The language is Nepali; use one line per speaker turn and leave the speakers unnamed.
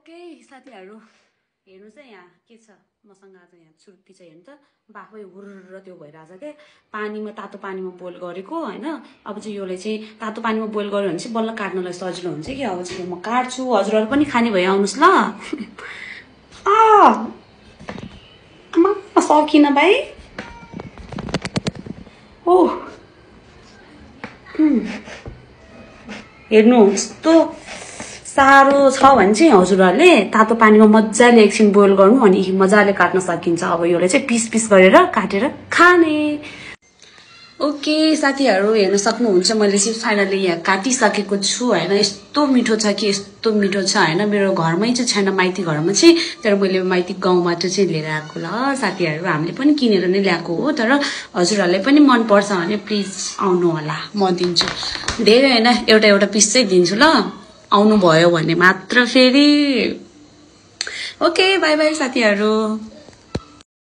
ओके साथीहरु हेर्नु चाहिँ यहाँ के छ मसँग आज यहाँ छुर्पी छ हेर्नु त बाफै हुर्र त्यो भइराछ के पानीमा तातो पानीमा बोइल गरेको हैन अब चाहिँ योले चाहिँ तातो पानीमा बोइल गर्यो भने चाहिँ बल्ल काट्नलाई सजिलो हुन्छ कि अब चाहिँ म काट्छु हजुरहरु पनि खाने भए आउनुस् ल आमा सकिन भाइ ओ हेर्नु यस्तो सारो छ भने चाहिँ हजुरहरुले तातो पानीमा मज्जाले एकछिन बोइल गर्नु अनि मज्जाले काट्न सकिन्छ अब योले चाहिँ पिस पिस गरेर काटेर खाने ओके साथीहरु हेर्न सक्नुहुन्छ मैले चाहिँ फाइनली यहाँ काटिसकेको छु हैन यस्तो मिठो छ कि यस्तो मिठो छ हैन मेरो घरमै चाहिँ छैन माइती घरमा चाहिँ तर मैले माइती गाउँबाट चाहिँ लिएर आएको ल साथीहरु हामीले पनि किनेर नै ल्याएको हो तर हजुरहरुले पनि मन पर्छ भने प्लिज आउनु होला म दिन्छु धेरै हैन एउटा एउटा पिस चाहिँ दिन्छु ल आउनु भयो भने मात्र फेरि ओके बाइ बाइ साथीहरु